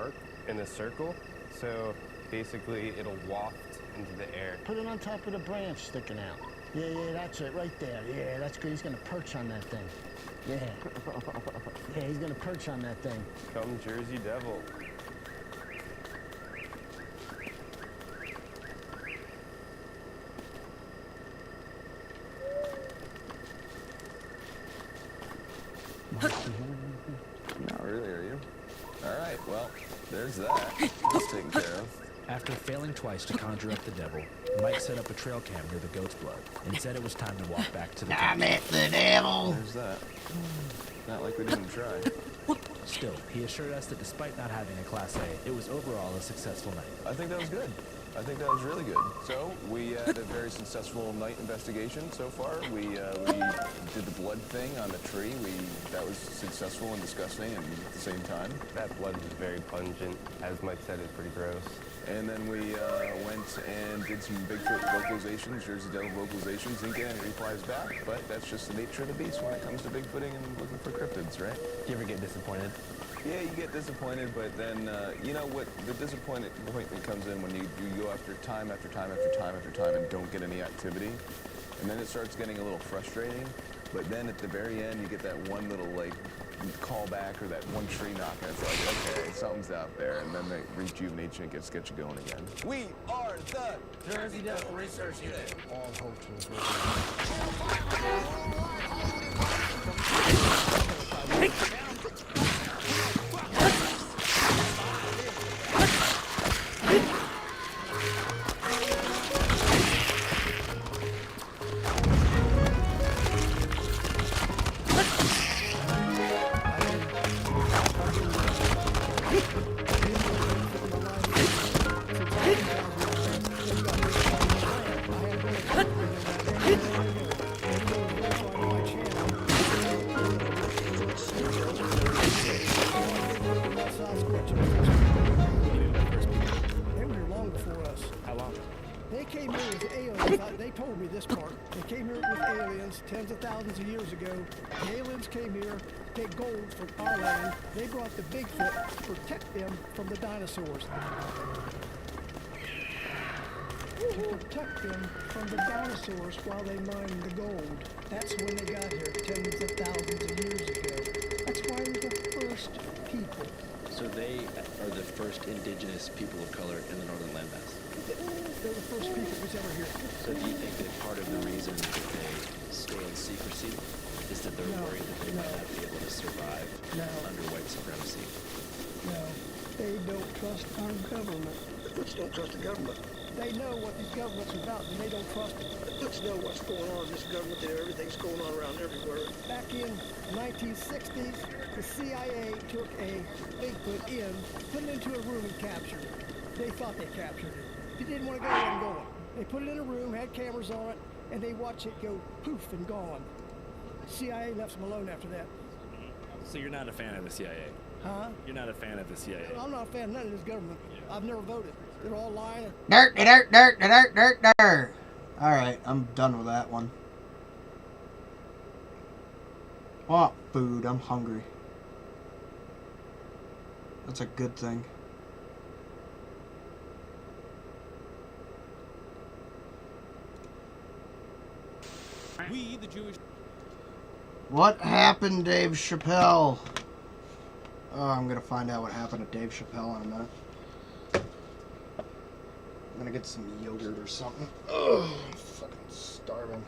arc in a circle, so basically it'll waft into the air. Put it on top of the branch sticking out. Yeah, that's it, right there. Yeah, that's good. He's gonna perch on that thing. Yeah. Yeah, he's gonna perch on that thing. Come Jersey Devil. Not really, are you? All right, well, there's that. That's taken care of. After failing twice to conjure up the devil, Mike set up a trail cam near the goat's blood and said it was time to walk back to the I met the devil. There's that. Not like we didn't try. Still, he assured us that despite not having a Class A, it was overall a successful night. I think that was good. I think that was really good. So we had a very successful night investigation so far. We did the blood thing on the tree. That was successful and disgusting and at the same time. That blood was very pungent. As Mike said, it's pretty gross. And then we went and did some Bigfoot vocalizations, Jersey Devil vocalizations, and again, he replies back. But that's just the nature of the beast when it comes to Bigfooting and looking for cryptids, right? Do you ever get disappointed? Yeah, you get disappointed, but then, you know what, the disappointment comes in when you go after time after time after time after time and don't get any activity. And then it starts getting a little frustrating, but then at the very end, you get that one little, like, call back or that one tree knock, and it's like, okay, something's out there, and then the rejuvenation gets you going again. We are the Jersey Devil Research Unit. All hope tens of thousands of years ago. The aliens came here to take gold from our land. They brought the Bigfoot to protect them from the dinosaurs. To protect them from the dinosaurs while they mined the gold. That's when they got here, tens of thousands of years ago. That's why we're the first people. So they are the first indigenous people of color in the northern landmass? They're the first people who's ever here. So do you think that part of the reason that they stay in secrecy is that they're worried that they might not be able to survive under white supremacy? No, they don't trust our government. The Foots don't trust the government. They know what these governments are about, and they don't trust it. The Foots know what's going on in this government. They know everything's going on around everywhere. Back in the 1960s, the CIA took a Bigfoot in, put it into a room and captured it. They thought they captured it. If he didn't want to go, let him go. They put it in a room, had cameras on it, and they watch it go poof and gone. CIA left them alone after that. So you're not a fan of the CIA? Huh? You're not a fan of the CIA? I'm not a fan of none of this government. I've never voted. They're all lying. Dirt, dirt, dirt, dirt, dirt, dirt. All right, I'm done with that one. Oh, food. I'm hungry. That's a good thing. We, the Jewish... What happened, Dave Chappelle? Oh, I'm gonna find out what happened to Dave Chappelle in a minute. I'm gonna get some yogurt or something. Ugh, I'm fucking starving.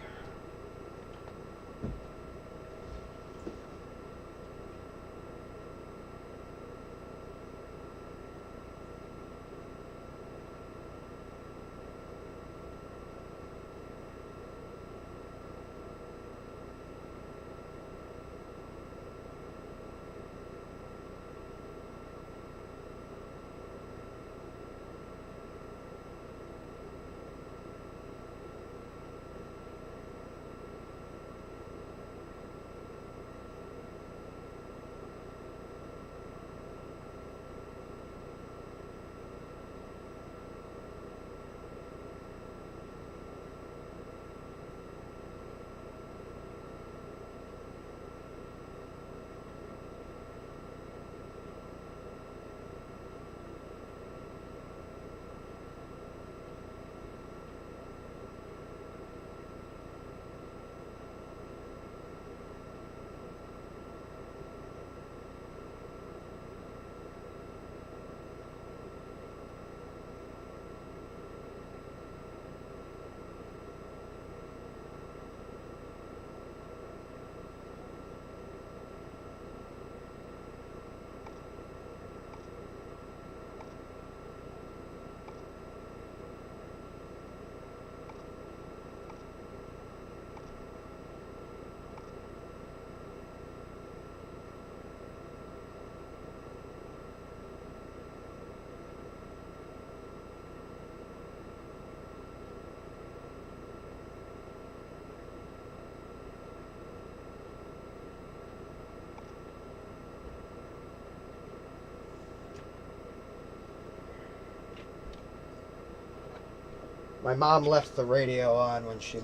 My mom left the radio on when she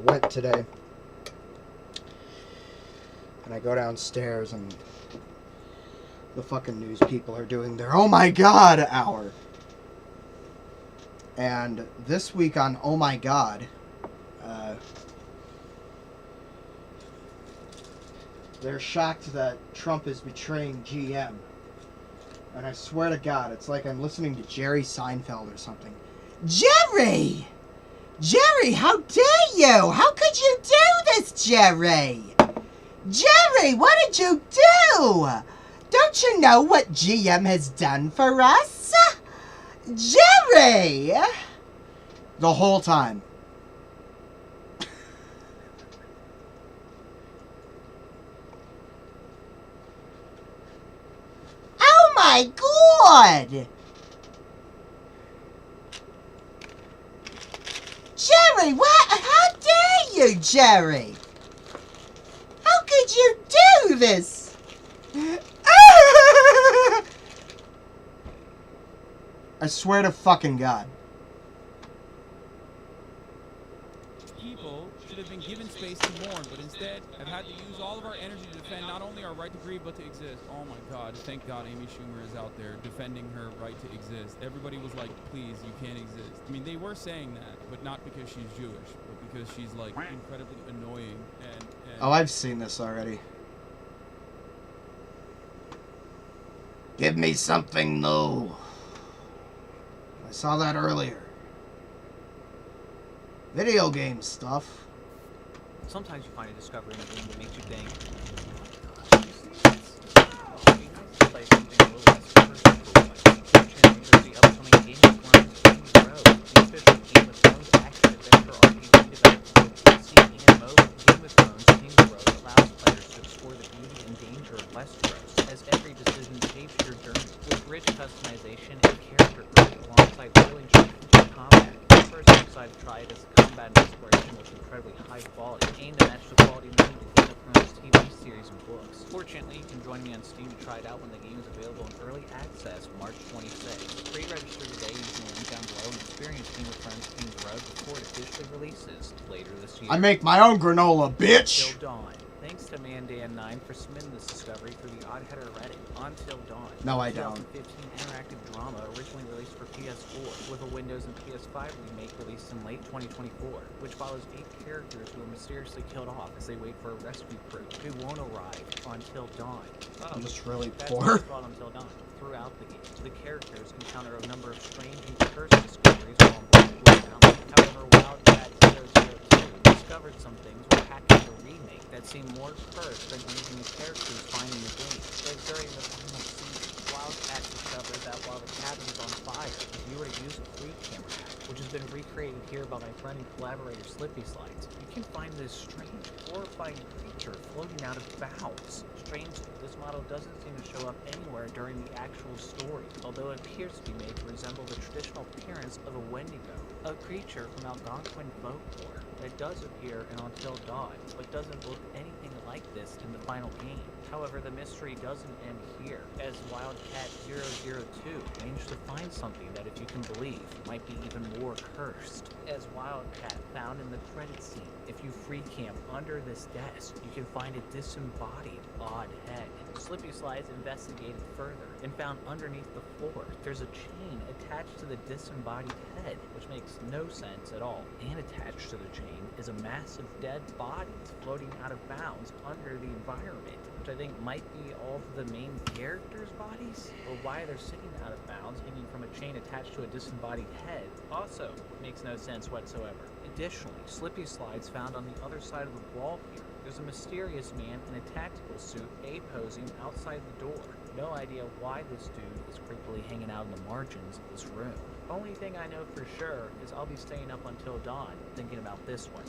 went today. And I go downstairs and the fucking news people are doing their Oh My God hour. And this week on Oh My God, they're shocked that Trump is betraying GM. And I swear to God, it's like I'm listening to Jerry Seinfeld or something. Jerry! Jerry, how dare you? How could you do this, Jerry? Jerry, what did you do? Don't you know what GM has done for us? Jerry! The whole time. Oh my God! Jerry, what? How dare you, Jerry? How could you do this? I swear to fucking God. People should have been given space to mourn, but instead have had to use all of our energy to defend not only our right to grieve, but to exist. Oh my God, thank God Amy Schumer is out there defending her right to exist. Everybody was like, please, you can't exist. I mean, they were saying that, but not because she's Jewish, but because she's like incredibly annoying and Oh, I've seen this already. Give me something new. I saw that earlier. Video game stuff. Sometimes you find a discovery in a game that makes you think, play something a little less features the upcoming Game of Thrones King's Road, the official Game of Thrones action-adventure RPG developed for PC and mobile. Game of Thrones King's Road allows players to explore the beauty and danger of Westeros, as every decision shapes your journey, with rich customization and character growth alongside thrilling strategic combat. The first episode I've tried is combat and exploration with incredibly high quality, aimed to match the quality level of Game of Thrones TV series and books. Fortunately, you can join me on Steam to try it out when the game is available in early access March 26th. Pre-register today using the link down below and experience Game of Thrones King's Road before it officially releases later this year. I make my own granola, bitch! Until Dawn. Thanks to Mandan9 for submitting this discovery through the Odd Header Reddit. Until Dawn. No, I don't. 2015 interactive drama originally released for PS4, with a Windows and PS5 remake released in late 2024, which follows 8 characters who are mysteriously killed off as they wait for a rescue crew who won't arrive until dawn. I'm just really That's poor. what's called Until Dawn. Throughout the game, the characters encounter a number of strange and cursed discoveries while on board the mountain. However, Wildcat 002 discovered some things while hacking the remake that seem more cursed than anything the characters find in the game. So during the final season, Wildcat discovered that while the cabin is on fire, if you were to use a free camera hack, which has been recreated here by my friend and collaborator Slippy Slides, you can find this strange, horrifying creature floating out of bounds. Strangely, this model doesn't seem to show up anywhere during the actual story, although it appears to be made to resemble the traditional appearance of a Wendigo, a creature from Algonquin folklore that does appear in Until Dawn, but doesn't look anything like this in the final game. However, the mystery doesn't end here, as Wildcat 002 managed to find something that, if you can believe, might be even more cursed. As Wildcat found in the credit scene, if you free camp under this desk, you can find a disembodied odd head. Slippy Slides investigated further and found underneath the floor there's a chain attached to the disembodied head, which makes no sense at all. And attached to the chain is a massive dead bodies floating out of bounds under the environment, which I think might be all of the main characters' bodies, or why they're sitting out of bounds hanging from a chain attached to a disembodied head also makes no sense whatsoever. Additionally, Slippy Slides found on the other side of the wall here, there's a mysterious man in a tactical suit posing outside the door. No idea why this dude is creepily hanging out in the margins of this room. Only thing I know for sure is I'll be staying up until dawn thinking about this one.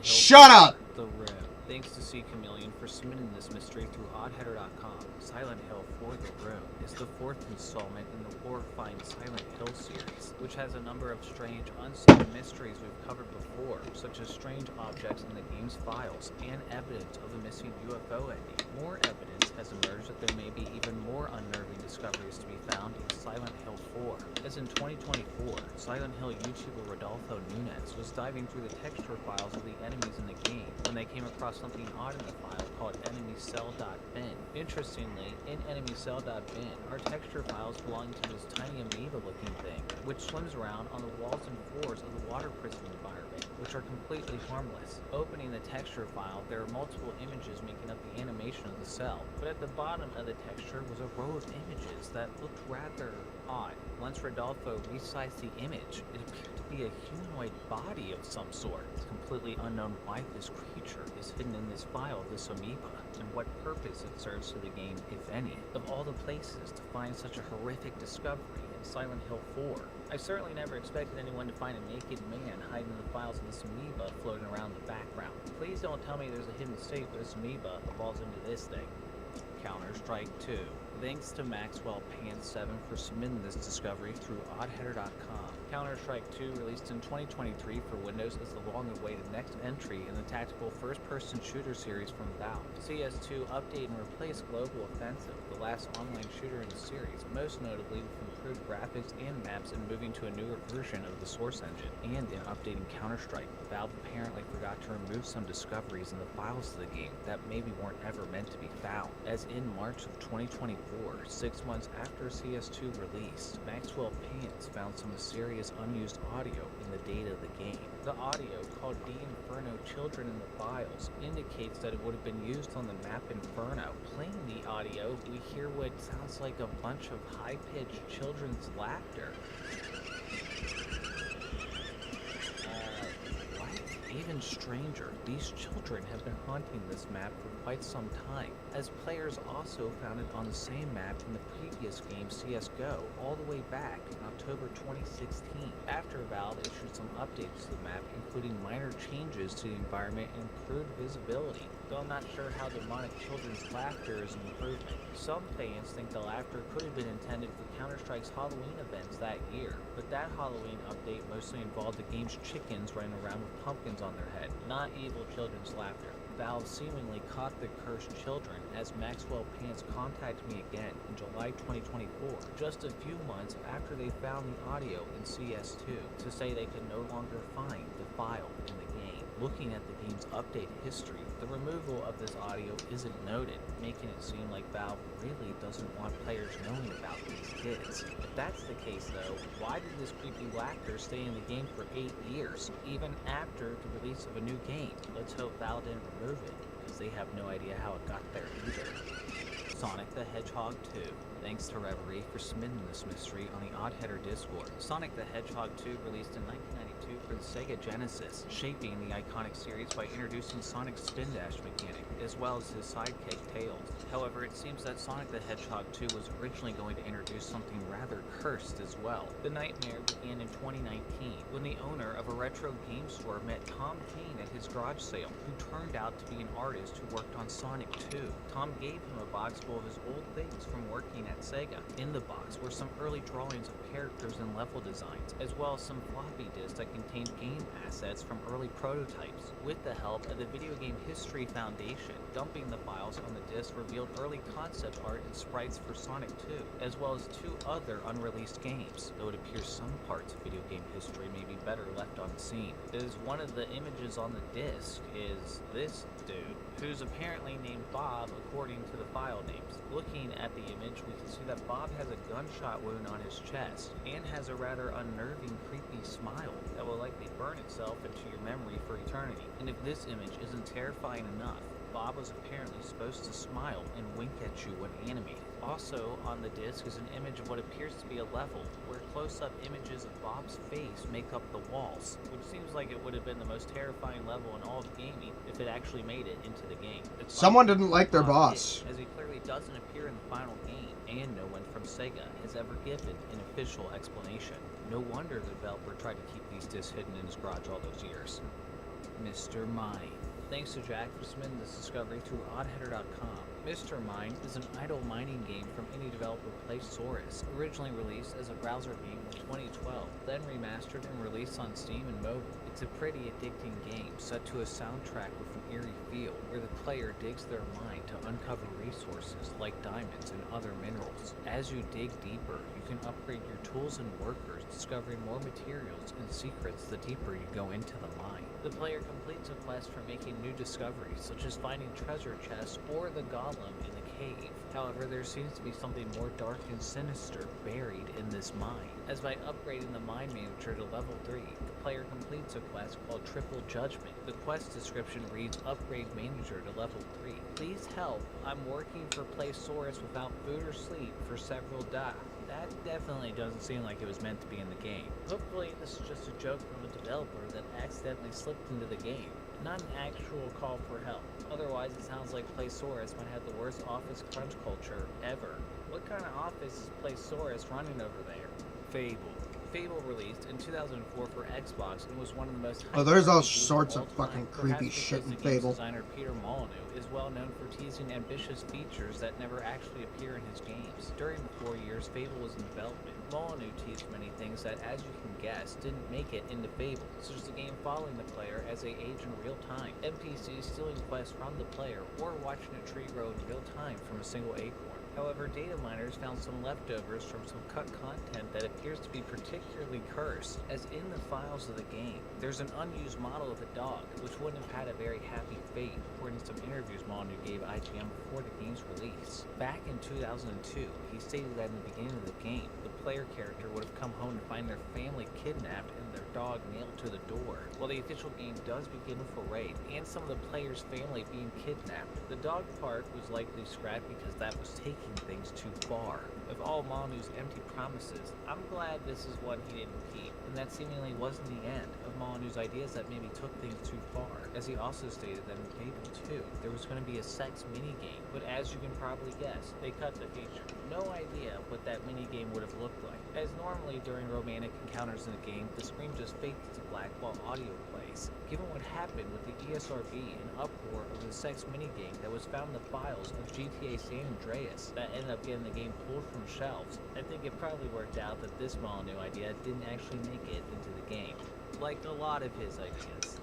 Shut up! The Room. Thanks to C Chameleon for submitting this mystery through oddheader.com. Silent Hill for the Room is the 4th installment in the horrifying Silent Hill series, which has a number of strange, unsolved mysteries we've covered before, such as strange objects in the game's files and evidence of a missing UFO ending. More evidence has emerged that there may be even more unnerving discoveries to be found in Silent Hill 4. As in 2024, Silent Hill YouTuber Rodolfo Nunez was diving through the texture files of the enemies in the game when they came across something odd in the file called enemycell.bin. Interestingly, in enemycell.bin are texture files belonging to this tiny amoeba-looking thing, which swims around on the walls and floors of the water prison environment, which are completely harmless. Opening the texture file, there are multiple images making up the animation of the cell, but at the bottom of the texture was a row of images that looked rather odd. Once Rodolfo resized the image, it appeared to be a humanoid body of some sort. It's completely unknown why this creature is hidden in this file of this amoeba, and what purpose it serves to the game, if any. Of all the places to find such a horrific discovery in Silent Hill 4, I certainly never expected anyone to find a naked man hiding in the files of this amoeba floating around in the background. Please don't tell me there's a hidden state where this amoeba evolves into this thing. Counter-Strike 2. Thanks to Maxwell Pan7 for submitting this discovery through oddheader.com. Counter-Strike 2, released in 2023 for Windows, is the long-awaited next entry in the tactical first-person shooter series from Valve. CS2 update and replace Global Offensive, the last online shooter in the series, most notably with improved graphics and maps and moving to a newer version of the source engine. And in updating Counter-Strike, Valve apparently forgot to remove some discoveries in the files of the game that maybe weren't ever meant to be found. As in March of 2024, 6 months after CS2 release, Maxwell Pants found some mysterious unused audio in the data of the game. The audio, called The Inferno Children in the files, indicates that it would have been used on the map Inferno. Playing the audio, we hear what sounds like a bunch of high-pitched children's laughter. Even stranger, these children have been haunting this map for quite some time, as players also found it on the same map in the previous game CSGO, all the way back in October 2016, after Valve issued some updates to the map, including minor changes to the environment and improved visibility. Though I'm not sure how demonic children's laughter is an improvement. Some fans think the laughter could have been intended for Counter-Strike's Halloween events that year, but that Halloween update mostly involved the game's chickens running around with pumpkins on their head, not evil children's laughter. Valve seemingly caught the cursed children, as Maxwell Pants contacted me again in July 2024, just a few months after they found the audio in CS2, to say they could no longer find the file in the game. Looking at the game's update history, the removal of this audio isn't noted, making it seem like Valve really doesn't want players knowing about these kids. If that's the case though, why did this creepy laughter stay in the game for 8 years, even after the release of a new game? Let's hope Valve didn't remove it, because they have no idea how it got there either. Sonic the Hedgehog 2. Thanks to Reverie for submitting this mystery on the Oddheader Discord. Sonic the Hedgehog 2 released in 1992 for the Sega Genesis, shaping the iconic series by introducing Sonic's spin dash mechanic, as well as his sidekick Tails. However, it seems that Sonic the Hedgehog 2 was originally going to introduce something rather cursed as well. The nightmare began in 2019, when the owner of a retro game store met Tom Kane at his garage sale, who turned out to be an artist who worked on Sonic 2. Tom gave him a box full of his old things from working at Sega. In the box were some early drawings of characters and level designs, as well as some floppy disks that contained game assets from early prototypes. With the help of the Video Game History Foundation, dumping the files on the disk revealed early concept art and sprites for Sonic 2, as well as 2 other unreleased games, though it appears some parts of video game history may be better left unseen. As one of the images on the disc is this dude, who's apparently named Bob according to the file names. Looking at the image, we can see that Bob has a gunshot wound on his chest, and has a rather unnerving, creepy smile that will likely burn itself into your memory for eternity. And if this image isn't terrifying enough, Bob was apparently supposed to smile and wink at you when animated. Also on the disc is an image of what appears to be a level, where close-up images of Bob's face make up the walls, which seems like it would have been the most terrifying level in all of gaming if it actually made it into the game. Someone didn't like their boss. As he clearly doesn't appear in the final game, and no one from Sega has ever given an official explanation. No wonder the developer tried to keep these discs hidden in his garage all those years. Mr. Mine. Thanks to Jack for submitting this discovery through oddheader.com. Mr. Mine is an idle mining game from indie developer Playsaurus, originally released as a browser game in 2012, then remastered and released on Steam and mobile. It's a pretty addicting game set to a soundtrack with an eerie feel where the player digs their mind to uncover resources like diamonds and other minerals. As you dig deeper, you can upgrade your tools and workers, discovering more materials and secrets the deeper you go into the mine. The player completes a quest for making new discoveries, such as finding treasure chests or the golem in the cave. However, there seems to be something more dark and sinister buried in this mine. As by upgrading the mine manager to level 3, the player completes a quest called Triple Judgment. The quest description reads, upgrade manager to level 3. Please help, I'm working for Playsaurus without food or sleep for several days. That definitely doesn't seem like it was meant to be in the game. Hopefully this is just a joke from a developer that accidentally slipped into the game, not an actual call for help. Otherwise it sounds like Playsaurus might have the worst office crunch culture ever. What kind of office is Playsaurus running over there? Fable. Fable released in 2004 for Xbox and was one of the most Oh, there's all hyped sorts of games all fucking time, creepy perhaps shit in because the game's Fable. designer Peter Molyneux is well known for teasing ambitious features that never actually appear in his games. During the 4 years Fable was in development, Molyneux teased many things that, as you can guess, didn't make it into Fable, such as the game following the player as they age in real time, NPCs stealing quests from the player, or watching a tree grow in real time from a single acorn. However, data miners found some leftovers from some cut content that appears to be particularly cursed, as in the files of the game, there's an unused model of a dog, which wouldn't have had a very happy fate, according to some interviews Molyneux gave IGN before the game's release. Back in 2002, he stated that in the beginning of the game, the player character would have come home to find their family kidnapped and their dog nailed to the door. While the official game does begin with a raid, and some of the player's family being kidnapped, the dog part was likely scrapped because that was taking things too far. Of all Molyneux's empty promises, I'm glad this is one he didn't keep, and that seemingly wasn't the end of Molyneux's ideas that maybe took things too far, as he also stated that in Fable 2, there was going to be a sex minigame, but as you can probably guess, they cut the feature. No idea what that minigame would have looked like, as normally during romantic encounters in a game, the screen just fades to black while audio plays. Given what happened with the ESRB and uproar of the sex minigame that was found in the files of GTA San Andreas that ended up getting the game pulled from shelves, I think it probably worked out that this Molyneux idea didn't actually make it into the game. Like a lot of his ideas.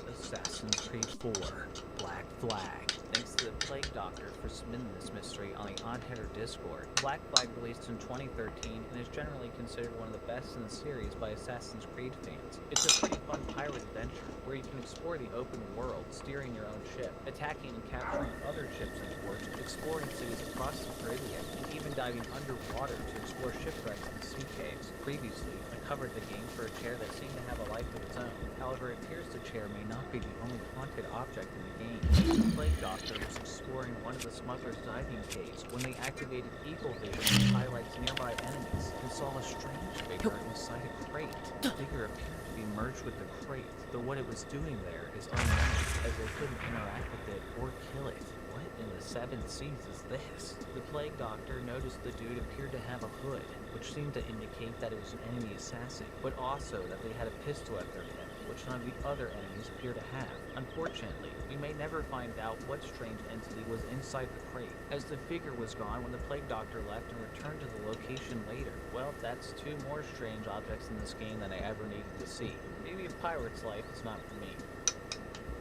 Assassin's Creed 4, Black Flag. Thanks to the Plague Doctor for submitting this mystery on the Oddheader Discord. Black Flag released in 2013 and is generally considered one of the best in the series by Assassin's Creed fans. It's a pretty fun pirate adventure where you can explore the open world, steering your own ship, attacking and capturing other ships and ports, exploring cities across the Caribbean, and even diving underwater to explore shipwrecks and sea caves. Previously, I covered the game for a chair that seemed to have a life of its own. However, it appears the chair may not be the only haunted object in the game. The Plague Doctor was exploring one of the smugglers' diving caves when they activated Eagle Vision, which highlights nearby enemies, and saw a strange figure inside a crate. The figure appeared to be merged with the crate, though what it was doing there is unknown, as they couldn't interact with it or kill it. What in the 7 seas is this? The Plague Doctor noticed the dude appeared to have a hood, which seemed to indicate that it was an enemy assassin, but also that they had a pistol at their hip, which none of the other enemies appear to have. Unfortunately, we may never find out what strange entity was inside the crate, as the figure was gone when the Plague Doctor left and returned to the location later. Well, that's 2 more strange objects in this game than I ever needed to see. Maybe a pirate's life is not for me.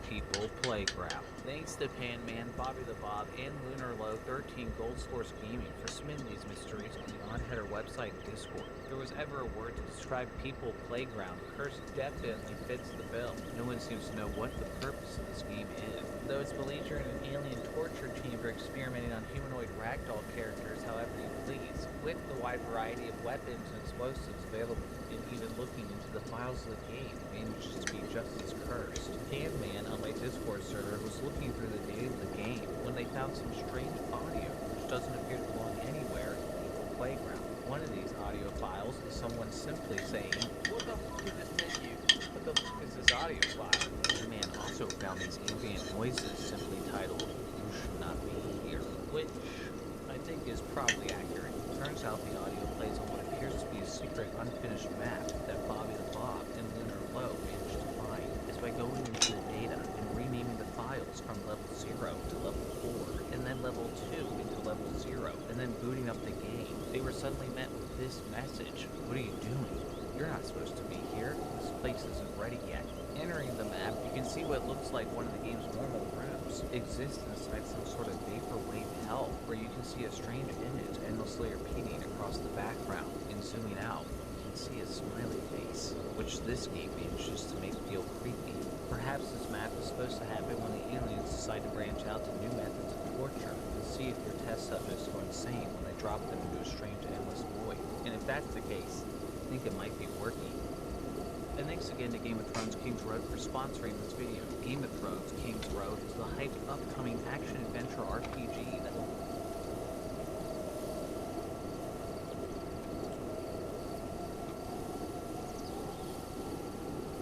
People Playground. Thanks to Pan-Man, Bobby the Bob, and Lunar Low 13 Gold Source Gaming for submitting these mysteries on the Oddheader website and Discord. If there was ever a word to describe People Playground, Curse definitely fits the bill. No one seems to know what the purpose of this game is. Though it's believed you're in an alien torture chamber experimenting on humanoid ragdoll characters however you please, with the wide variety of weapons and explosives available, and even looking into the files of the game manages to be just as cursed. Pan-Man on my Discord server was looking through the data of the game when they found some strange audio which doesn't appear to belong anywhere in People Playground. One of these audio files is someone simply saying, "What the fuck is this menu? What the fuck is this audio file?" The man also found these ambient noises simply titled, "You should not be here," which I think is probably accurate. Turns out the audio plays on what appears to be a secret unfinished map that Bobby the Bob and Lunar Low managed to find, is by going into the data and renaming the files from level 0 to level 4, and then level 2 into level 0, and then booting up the game. They were suddenly met with this message: "What are you doing? You're not supposed to be here. This place isn't ready yet. Entering the map, you can see what looks like one of the game's normal rooms exists inside some sort of vaporwave hell, where you can see a strange image endlessly repeating across the background. And zooming out, you can see a smiley face, which this game manages to make feel creepy. Perhaps this map is supposed to happen when the aliens decide to branch out to new methods of torture and see if their test subjects go insane when they drop them into a strange endless void. And if that's the case, I think it might be working. And thanks again to Game of Thrones King's Road for sponsoring this video. Game of Thrones King's Road is the hyped upcoming action-adventure RPG that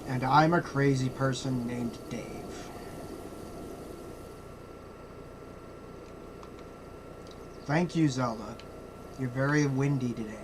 And I'm a crazy person named Dave. Thank you, Zelda. You're very windy today.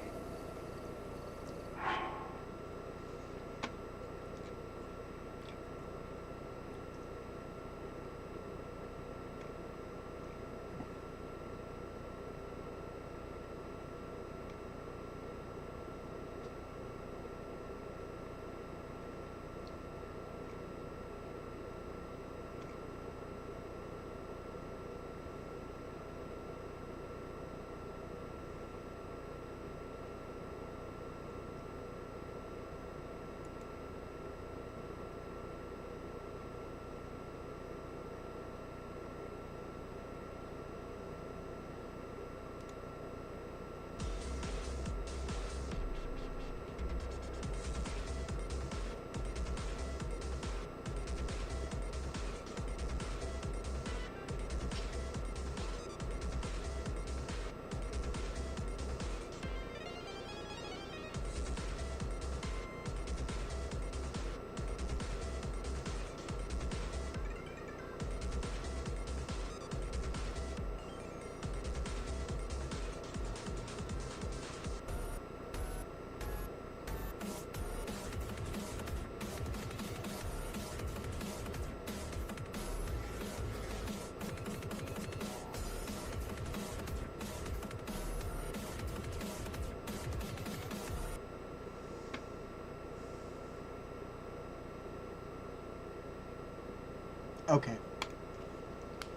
Okay.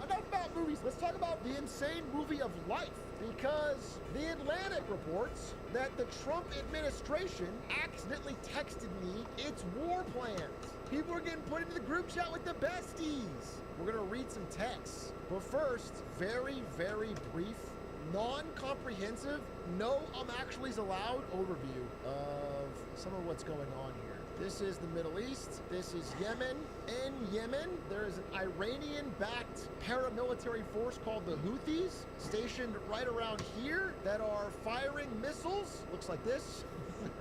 Enough about movies. Let's talk about the insane movie of life. Because The Atlantic reports that the Trump administration accidentally texted me its war plans. People are getting put into the group chat with the besties. We're going to read some texts. But first, very, very brief, non-comprehensive, no actually's allowed overview of some of what's going on here. This is the Middle East. This is Yemen. In Yemen, there is an Iranian-backed paramilitary force called the Houthis stationed right around here that are firing missiles. Looks like this.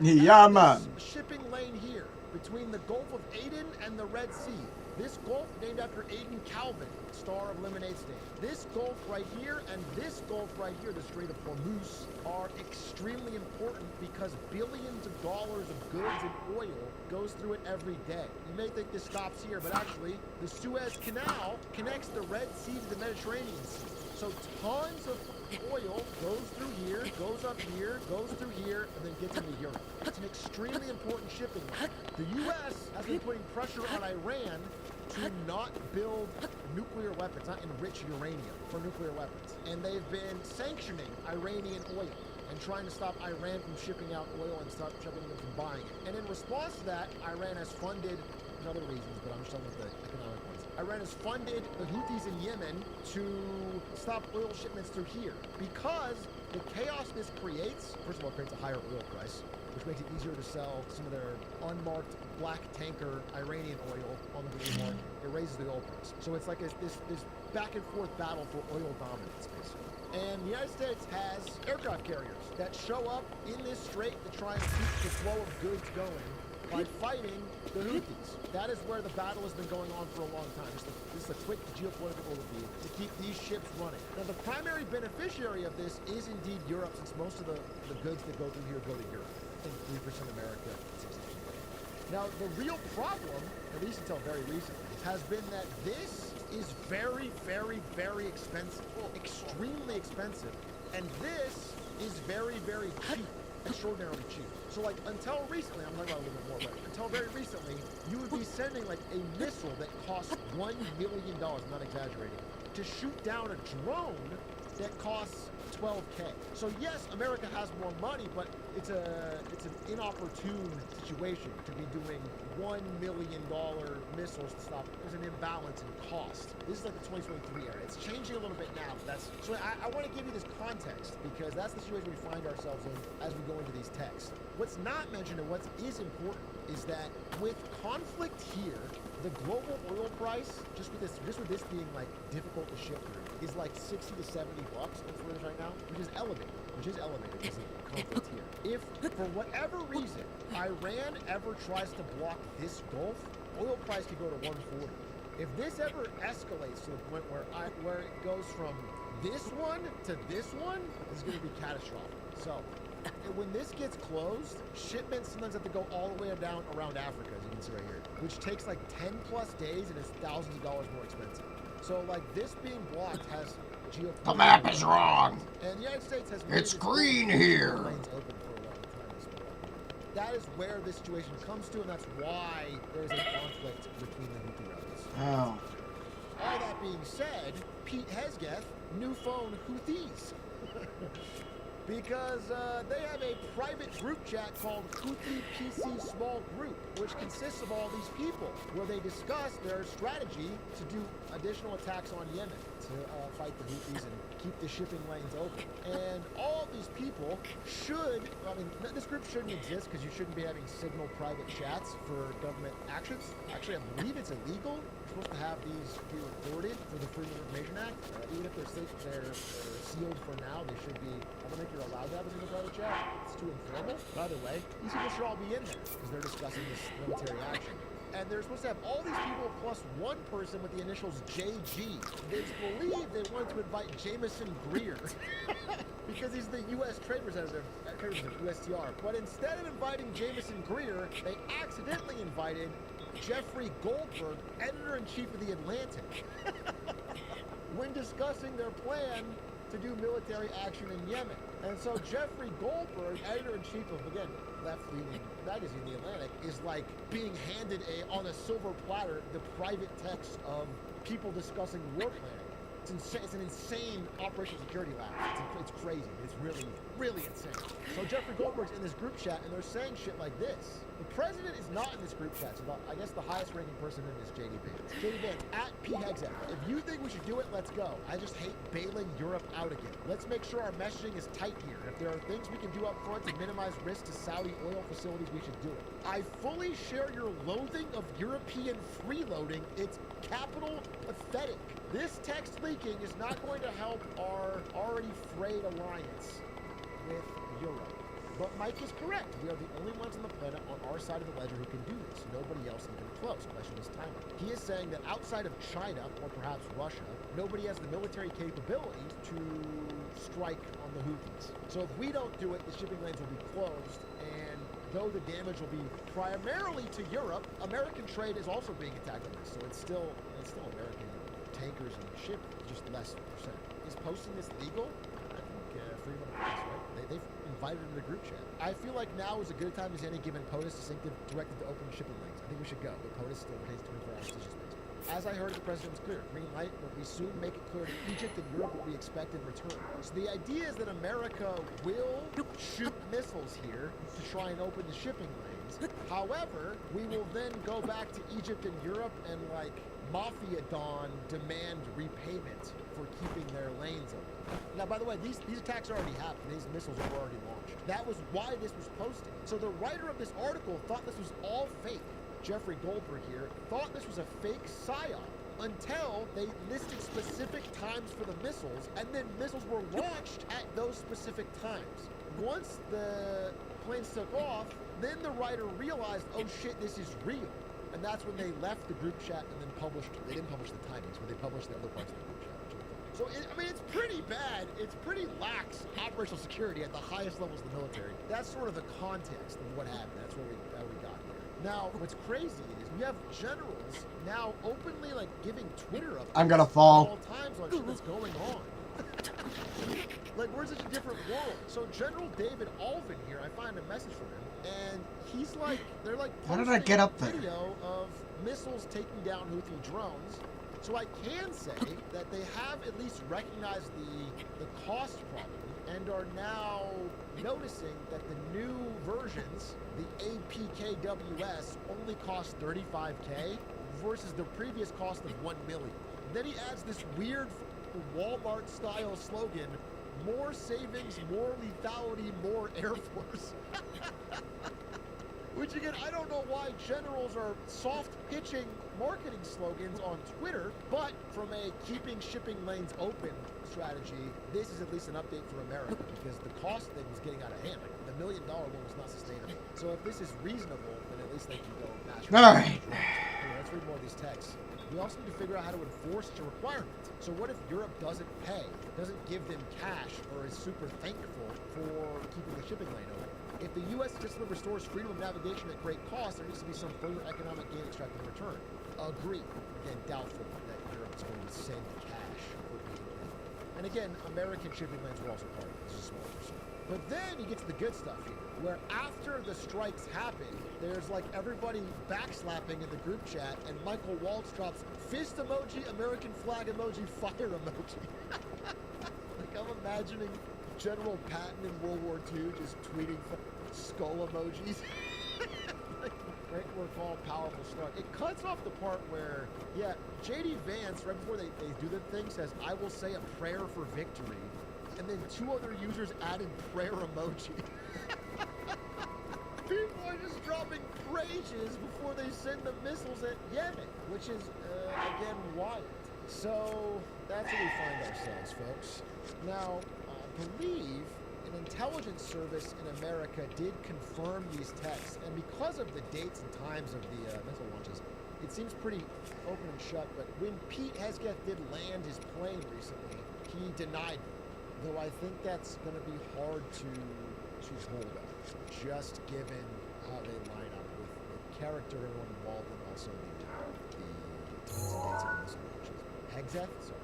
Yeah, man. Shipping lane here between the Gulf of Aden and the Red Sea. This Gulf named after Aden Calvin, star of Lemonade Stand. This Gulf right here and this Gulf right here, the Strait of Hormuz, are extremely important because billions of dollars of goods and oil goes through it every day. You may think this stops here, but actually, the Suez Canal connects the Red Sea to the Mediterranean Sea. So tons of oil goes through here, goes up here, goes through here, and then gets into Europe. It's an extremely important shipping line. The U.S. has been putting pressure on Iran to not build nuclear weapons, not enrich uranium for nuclear weapons. And they've been sanctioning Iranian oil and trying to stop Iran from shipping out oil and stop shipping them from buying it. And in response to that, Iran has funded, and other reasons, but I'm just talking about the economic ones. Iran has funded the Houthis in Yemen to stop oil shipments through here because the chaos this creates, first of all, creates a higher oil price, which makes it easier to sell some of their unmarked black tanker Iranian oil on the blue market. It raises the oil price. So it's like this back and forth battle for oil dominance, basically. And the United States has aircraft carriers that show up in this strait to try and keep the flow of goods going by fighting the Houthis. That is where the battle has been going on for a long time. This is a quick geopolitical overview to keep these ships running. Now, the primary beneficiary of this is indeed Europe, since most of the goods that go through here go to Europe. I think 3% America, 6% Now, the real problem, at least until very recently, has been that this is very, very, very expensive. Extremely expensive. And this is very, very cheap. extraordinarily cheap. So like until recently, I'm talking about a little bit more, but until very recently, you would be sending like a missile that costs $1 million, I'm not exaggerating, to shoot down a drone that costs 12K. So yes, America has more money, but it's an inopportune situation to be doing $1 million missiles to stop. There's an imbalance in cost. This is like the 2023 era. It's changing a little bit now. So I want to give you this context because that's the situation we find ourselves in as we go into these texts. What's not mentioned and what is important is that with conflict here, the global oil price, just with this being like difficult to ship through, is like 60 to 70 bucks. That's what it is right now, which is elevated because of conflict here. If for whatever reason Iran ever tries to block this Gulf, oil price could go to 140. If this ever escalates to the point where it goes from this one to this one, it's going to be catastrophic. So when this gets closed, shipments sometimes have to go all the way down around Africa, as you can see right here, which takes like 10 plus days and is thousands of dollars more expensive. So like this being blocked has geopolitical. The map is wrong. And the United States has It's green here. Lanes open for a long time as well. That is where this situation comes to, and that's why there's a conflict between the Houthi rebels. Oh. All that being said, Pete Hezgeth, new phone Houthis. Because they have a private group chat called Houthi PC Small Group, which consists of all these people, where they discuss their strategy to do additional attacks on Yemen to fight the Houthis and keep the shipping lanes open. And all of these people this group shouldn't exist because you shouldn't be having signal private chats for government actions. Actually, I believe it's illegal. You're supposed to have these be recorded for the Freedom of Information Act. Even if they're sealed for now, they should be. I don't think you're allowed to have a single private chat. It's too informal. By the way, these people should all be in there because they're discussing this military action. And they're supposed to have all these people plus one person with the initials JG. They believe they wanted to invite Jameson Greer because he's the U.S. Trade Representative, USTR. But instead of inviting Jameson Greer, they accidentally invited Jeffrey Goldberg, editor-in-chief of The Atlantic, when discussing their plan to do military action in Yemen. And so Jeffrey Goldberg, editor-in-chief of, again, left-leaning magazine, The Atlantic, is like being handed on a silver platter the private text of people discussing war planning. It's an insane operational security lab. It's crazy. It's really, really insane. So Jeffrey Goldberg's in this group chat, and they're saying shit like this. The president is not in this group chat, so I guess the highest ranking person in is JD Vance. JD Vance, at PHEXF. If you think we should do it, let's go. I just hate bailing Europe out again. Let's make sure our messaging is tight here. If there are things we can do up front to minimize risk to Saudi oil facilities, we should do it. I fully share your loathing of European freeloading. It's capital pathetic. This text leaking is not going to help our already frayed alliance with Europe. But Mike is correct. We are the only ones on the planet on our side of the ledger who can do this. Nobody else can come close. Question is timing. He is saying that outside of China, or perhaps Russia, nobody has the military capability to strike on the Houthis. So if we don't do it, the shipping lanes will be closed, and though the damage will be primarily to Europe, American trade is also being attacked on this. So it's still American tankers and ship, just less percent. Is posting this legal? I think freedom of the press, right? They've invited him to the group chat. I feel like now is as good a time as any given POTUS distinctive directed to open shipping lanes. I think we should go, but POTUS still retains 24-hour decision space. As I heard, the president was clear. Green light, but we soon make it clear to Egypt and Europe what we expect in return. So the idea is that America will shoot missiles here to try and open the shipping lanes. However, we will then go back to Egypt and Europe and like Mafia Don demand repayment for keeping their lanes open. Now, by the way, these attacks already happened. These missiles were already launched. That was why this was posted. So the writer of this article thought this was all fake. Jeffrey Goldberg here thought this was a fake psyop until they listed specific times for the missiles, and then missiles were launched at those specific times. Once the planes took off, then the writer realized, oh shit, this is real. And that's when they left the group chat and then they didn't publish the timings, but they published the other parts of the group chat. So, it's pretty bad. It's pretty lax operational security at the highest levels of the military. That's sort of the context of what happened. That's how we got here. Now, what's crazy is we have generals now openly, like, giving Twitter updates I'm gonna fall. at all times on shit that's going on. Like, we're such a different world. So General David Alvin here, I find a message from him, and he's like, they're like, How did I get up there? Video of missiles taking down Houthi drones. So I can say that they have at least recognized the cost problem and are now noticing that the new versions, the APKWS, only cost $35K versus the previous cost of $1 million. Then he adds this weird Walmart-style slogan, more savings, more lethality, more Air Force. Which again, I don't know why generals are soft pitching marketing slogans on Twitter, but from a keeping shipping lanes open strategy, this is at least an update for America because the cost thing was getting out of hand. Like the $1 million one was not sustainable. So if this is reasonable, then at least they can go national. All right. Anyway, let's read more of these texts. We also need to figure out how to enforce the requirement. So what if Europe doesn't pay, doesn't give them cash, or is super thankful for keeping the shipping lane open? If the U.S. just restores freedom of navigation at great cost, there needs to be some further economic gain extracted in return. Agree. Again, doubtful that Europe is going to send cash for being in. And again, American shipping lanes were also part of it. This is a small percent. But then you get to the good stuff here, where after the strikes happen, there's like everybody backslapping in the group chat, and Michael Waltz drops fist emoji, American flag emoji, fire emoji. Like I'm imagining General Patton in World War II just tweeting skull emojis. Like, right, we're called powerful start. It cuts off the part where, yeah, JD Vance, right before they do the thing, says, I will say a prayer for victory. And then two other users added prayer emoji. People are just dropping praises before they send the missiles at Yemen, which is, again, wild. So, that's where we find ourselves, folks. Now, I believe an intelligence service in America did confirm these texts, and because of the dates and times of the missile launches, it seems pretty open and shut, but when Pete Hesketh did land his plane recently, he denied them. Though I think that's going to be hard to hold up, just given how they line up with the character everyone involved and also the times and dates of the missile launches. Hesketh? Sorry.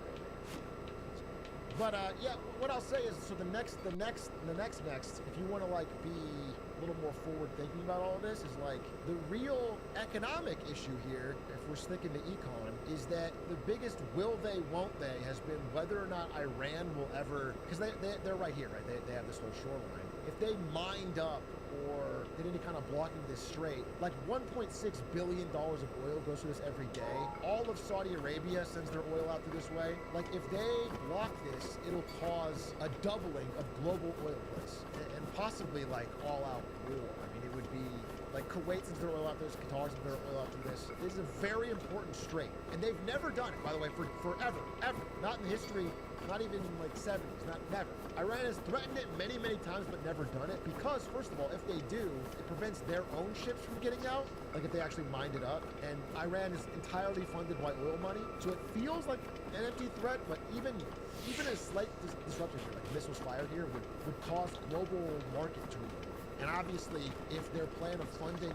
But yeah, what I'll say is, so the next, if you want to like be a little more forward thinking about all of this, is like the real economic issue here, if we're sticking to econ, is that the biggest will they, won't they, has been whether or not Iran will ever, because they're right here, right? They have this whole shoreline. If they mined up or did any kind of blocking this strait, like $1.6 billion of oil goes through this every day. All of Saudi Arabia sends their oil out through this way. Like if they block this, it'll cause a doubling of global oil price and possibly like all out war. I mean, it would be like Kuwait sends their oil out through this, Qatar sends their oil out through this. This is a very important strait. And they've never done it, by the way, for forever, ever. Not in the history, not even in like 70s, never. Iran has threatened it many, many times, but never done it because, first of all, if they do, it prevents their own ships from getting out, like if they actually mined it up. And Iran is entirely funded by oil money, so it feels like an empty threat, but even a slight disruption here, like missiles fired here, would cause global market to reopen. And obviously, if their plan of funding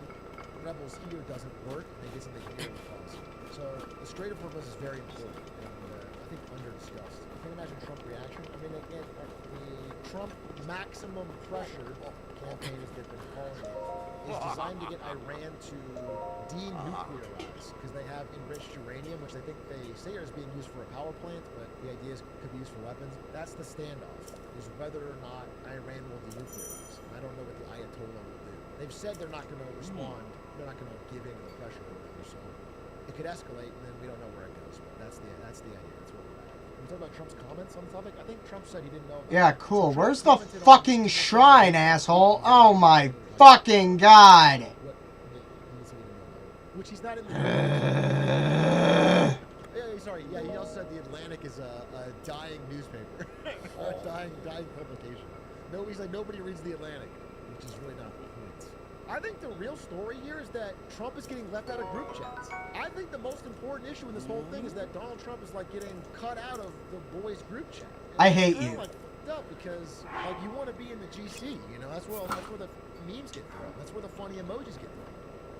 rebels here doesn't work, they get something here to cause. So the Strait of Hormuz is very important and I think under-discussed. I can't imagine Trump reaction. I mean, again, the Trump maximum pressure campaign, as they've been calling it, is designed to get Iran to denuclearize because they have enriched uranium, which they think they say is being used for a power plant, but the idea is it could be used for weapons. That's the standoff, is whether or not Iran will denuclearize. I don't know what the Ayatollah will do. They've said they're not going to respond. They're not going to give in to the pressure or whatever. So it could escalate, and then we don't know where it goes. But that's the idea. That's where we're at. When we talk about Trump's comments on the topic, I think Trump said he didn't know. Yeah, cool. Where's the fucking shrine, asshole? Oh my fucking god. Which he's not in the. Sorry. Yeah, he also said the Atlantic is a dying newspaper, a dying publication. No, he's like nobody reads the Atlantic, which is really not the point. I think the real story here is that Trump is getting left out of group chats. I think the most important issue in this whole thing is that Donald Trump is like getting cut out of the boys' group chat. And I hate you. Like fucked up because like you want to be in the GC, you know? That's where the memes get thrown. That's where the funny emojis get thrown.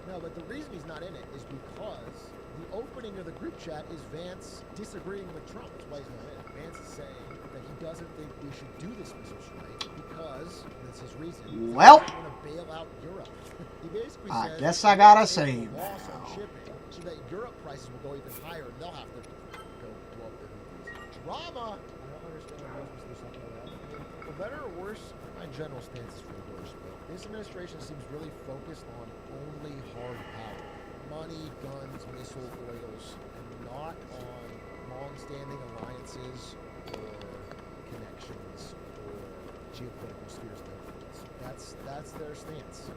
No, but the reason he's not in it is because the opening of the group chat is Vance disagreeing with Trump. That's why he's not in it. Vance is saying that he doesn't think we should do this missile strike because, and that's his reason, Well, he's going to bail out Europe. He basically I says guess I gotta there's a save loss on now. shipping so that Europe prices will go even higher and they'll have to go blow up their movies. Drama! I don't understand why there's something like that. I mean, for better or worse, my general stance is for the worse, but this administration seems really focused on only hard power. Money, guns, missile oils, and not on long-standing alliances or connections or geopolitical spheres of influence. That's their stance.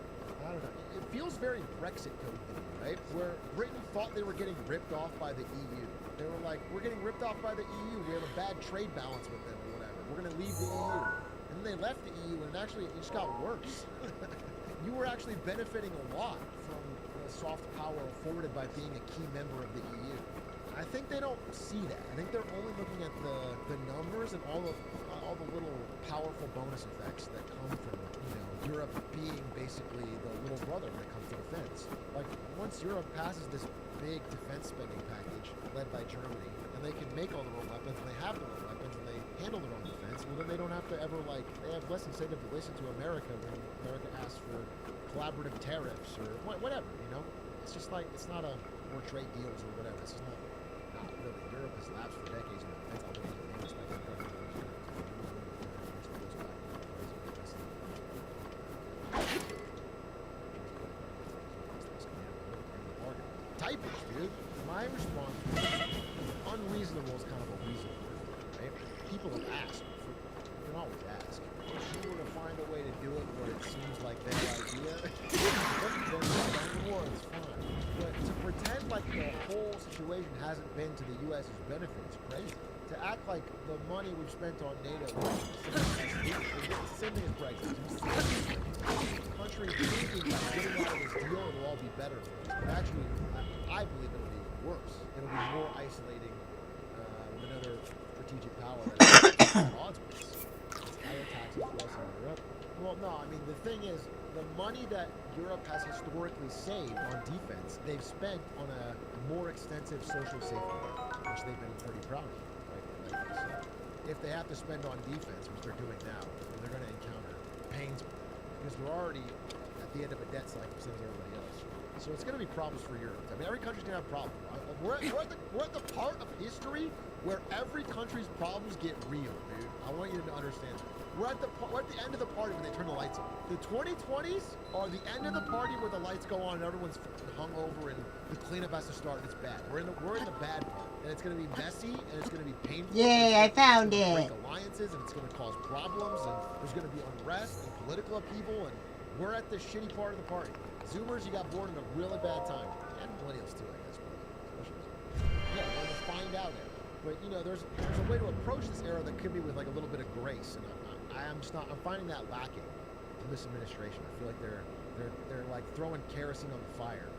I don't know. It feels very Brexit code to me, right? Where Britain thought they were getting ripped off by the EU. They were like, we're getting ripped off by the EU. We have a bad trade balance with them or whatever. We're going to leave the EU. And then they left the EU and actually it just got worse. You were actually benefiting a lot from the soft power afforded by being a key member of the EU. I think they don't see that. I think they're only looking at the numbers and all the little powerful bonus effects that come from, Europe being basically the little brother when it comes to defense. Like, once Europe passes this big defense spending package led by Germany, and they can make all their own weapons, and they have their own weapons, and they handle their own defense, well, then they don't have to ever, they have less incentive to listen to America when America asks for collaborative tariffs or whatever, It's just like, it's not more trade deals or whatever. It's just not really. Europe has lapsed for decades in defense obligations. Typers, dude. My response was unreasonable is kind of a reasonable word, right? People have asked. You can always ask. If you were to find a way to do it where it seems like their idea, then war is fine. But to pretend like the whole situation hasn't been to the U.S.'s benefit is crazy. To act like the money we've spent on NATO is the same thing as Brexit. Country thinking by getting out of this deal, it'll all be better for us. But actually, I believe it'll be worse. It'll be more isolating with another strategic power that's at odds with us. Higher taxes for us in Europe. Well, no, I mean, the thing is, the money that Europe has historically saved on defense, they've spent on a more extensive social safety net, which they've been pretty proud of, like you said. If they have to spend on defense, which they're doing now, they're going to encounter pains with that, because they're already at the end of a debt cycle, same as everybody else. So it's going to be problems for Europe. I mean, every country's going to have problems. We're at the part of history where every country's problems get real, dude. I want you to understand that. We're at the end of the party when they turn the lights on. The 2020s are the end of the party where the lights go on and everyone's hungover and the cleanup has to start and it's bad. We're in the bad part. And it's going to be messy and it's going to be painful. Yay, I found it. Break alliances and it's going to cause problems and there's going to be unrest and political upheaval and we're at the shitty part of the party. Zoomers, you got born in a really bad time. And millennials too, I guess. Yeah, we're going to find out there. But there's a way to approach this era that could be with like a little bit of grace, and I'm finding that lacking in this administration. I feel like they're like throwing kerosene on the fire.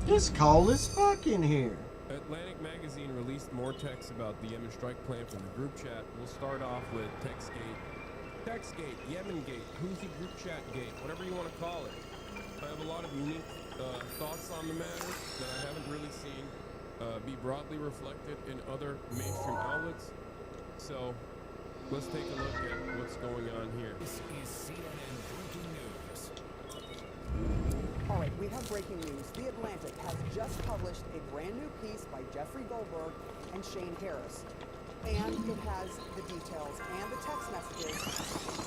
It's cold as fuck in here. Atlantic Magazine released more text about the Yemen strike plan from the group chat. We'll start off with Textgate, Yemengate, Houthi group chat gate, whatever you want to call it. I have a lot of unique thoughts on the matter that I haven't really seen be broadly reflected in other mainstream outlets. So let's take a look at what's going on here. This is CNN Breaking News. All right, we have breaking news. The Atlantic has just published a brand new piece by Jeffrey Goldberg and Shane Harris. And it has the details and the text messages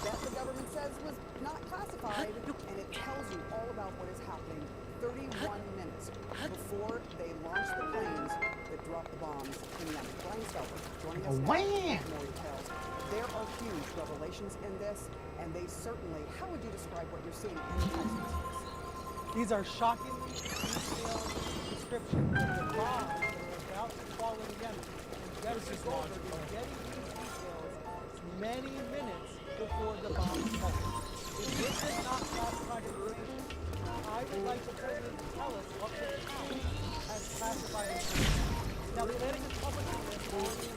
that the government says was not classified, and it tells you all about what is happening 31 minutes before they launch the planes that drop the bombs in Yemen. Brian Stelter joining us now with more details. There are huge revelations in this, and they certainly, how would you describe what you're seeing in the text messages? These are shockingly detailed descriptions of the bombs that are about to fall in Yemen. Jeffrey Goldberg is getting these details many minutes before the bombs fall. If this is not classified information, I would like the president to tell us what was found as classified information. Now, the Atlantic is publishing this on the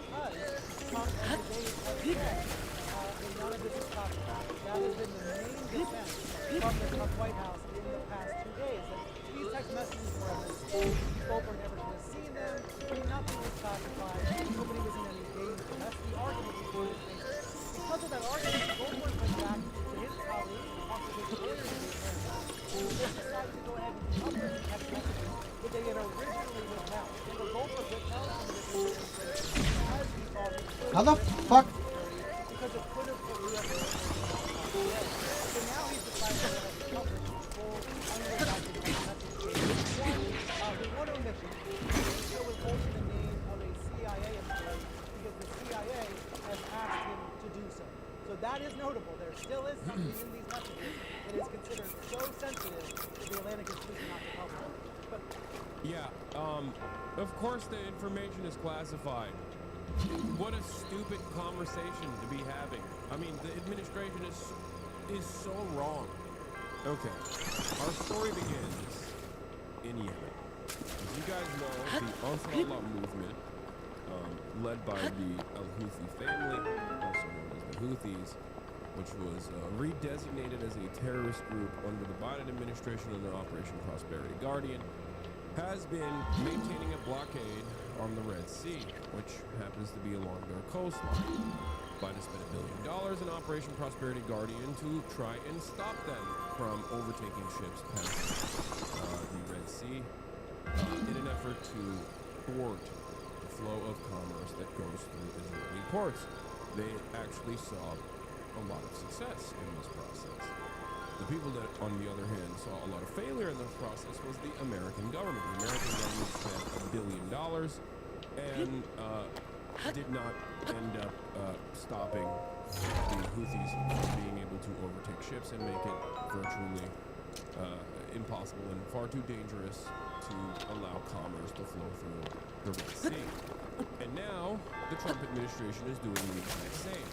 because Trump and his aides have said that none of this is classified. That has been the main defense from the Trump White House in the past 2 days. That these text messages were a mistake. Goldberg never should have seen them. Nothing was classified. Nobody was in any danger. That's the argument he's trying to make. Because of that argument, Goldberg went back to his colleagues and talked to his lawyers in the Atlantic. They decided to go ahead and publish the text messages that they had originally withheld. And the Goldberg withheld some of this information as he thought it could How the fuck? because it could have put U.S. military. So now he's decided to go ahead and publish the full unredacted text messages. One omission. He was holding the name of a CIA employee because the CIA has asked him to do so. So that is notable. There still is something in these messages that is considered so sensitive that the Atlantic is choosing not to publish. But yeah, of course the information is classified. What a stupid conversation to be having. I mean, the administration is so wrong. Okay, our story begins in Yemen. As you guys know, the Ansarullah movement, led by the Al-Houthi family, also known as the Houthis, which was redesignated as a terrorist group under the Biden administration under Operation Prosperity Guardian, has been maintaining a blockade on the Red Sea, which happens to be along their coastline. Biden spent $1 billion in Operation Prosperity Guardian to try and stop them from overtaking ships past the Red Sea in an effort to thwart the flow of commerce that goes through Israeli ports. They actually saw a lot of success in this process. The people that, on the other hand, saw a lot of failure in this process was the American government. The American government spent $1 billion and did not end up stopping the Houthis from being able to overtake ships and make it virtually impossible and far too dangerous to allow commerce to flow through the Red Sea. And now, the Trump administration is doing the exact same.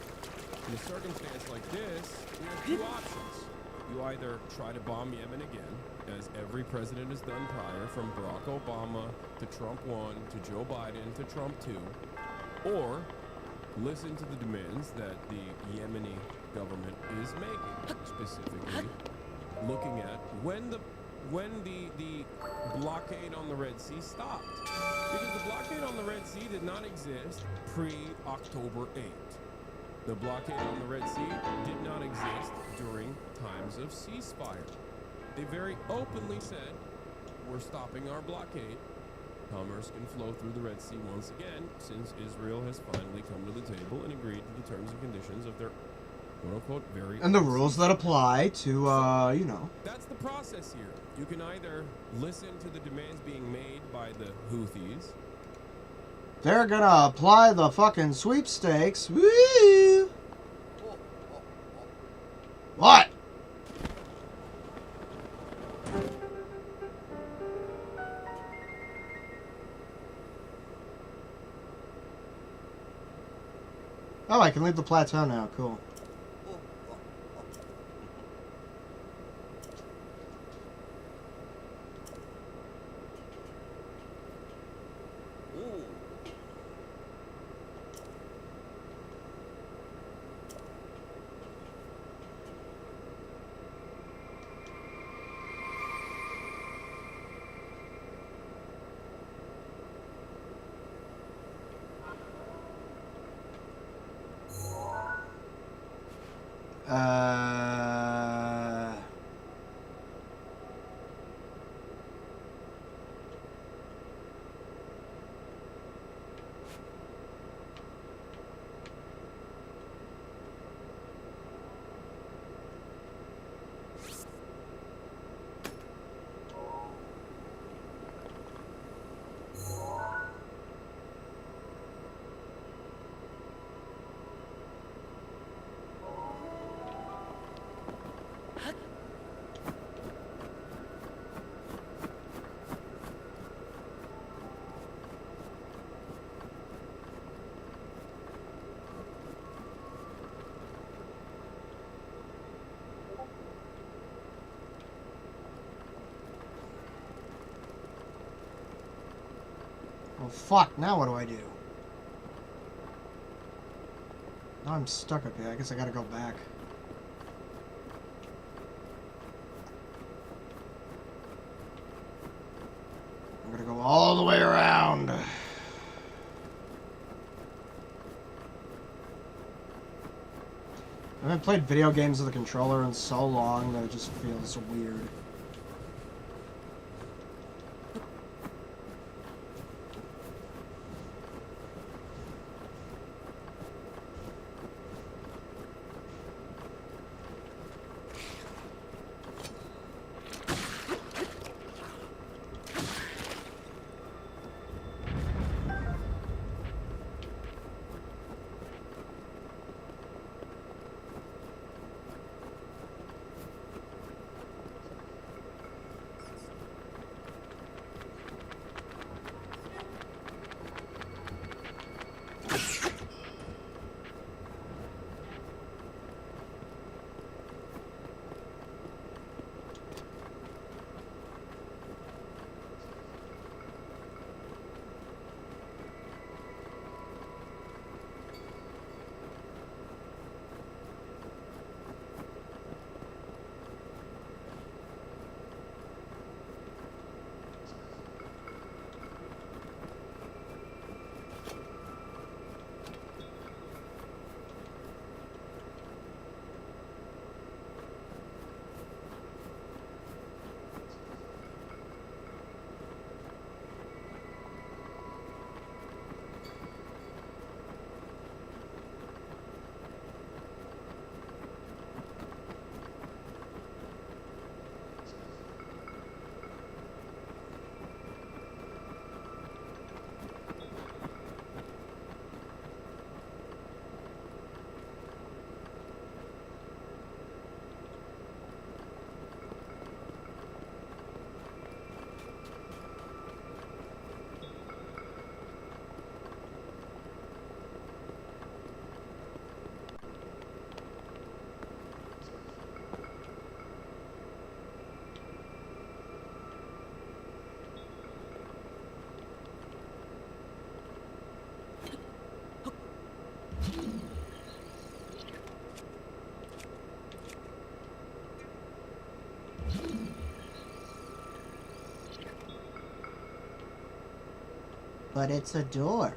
In a circumstance like this, we have two options. You either try to bomb Yemen again, as every president has done prior, from Barack Obama to Trump 1 to Joe Biden to Trump 2, or listen to the demands that the Yemeni government is making, specifically looking at when the blockade on the Red Sea stopped. Because the blockade on the Red Sea did not exist pre-October 8th. The blockade on the Red Sea did not exist during times of ceasefire. They very openly said, we're stopping our blockade. Commerce can flow through the Red Sea once again, since Israel has finally come to the table and agreed to the terms and conditions of their quote-unquote very... And the rules that apply to, you know. That's the process here. You can either listen to the demands being made by the Houthis. They're gonna apply the fucking sweepstakes. Woo! What? Oh, I can leave the plateau now. Cool. fuck, now what do I do? Now I'm stuck up here. I guess I gotta go back. I'm gonna go all the way around. I haven't played video games with a controller in so long that it just feels weird. But it's a door.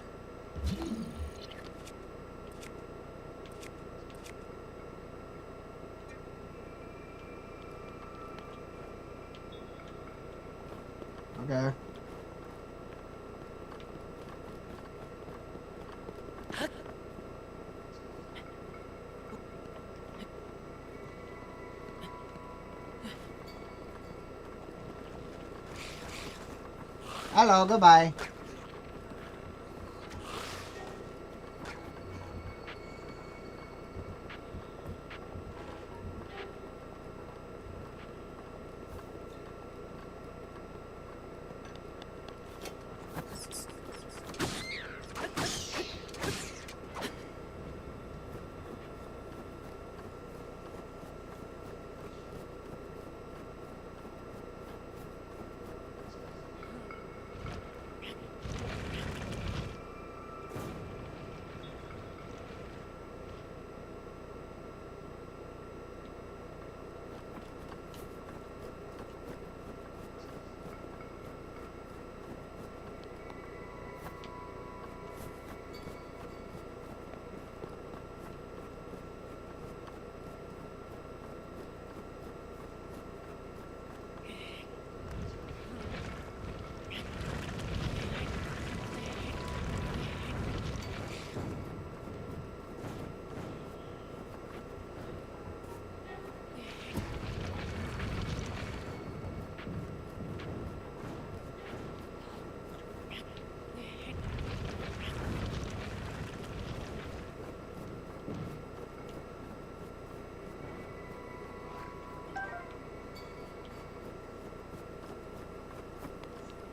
Okay. Hello, goodbye.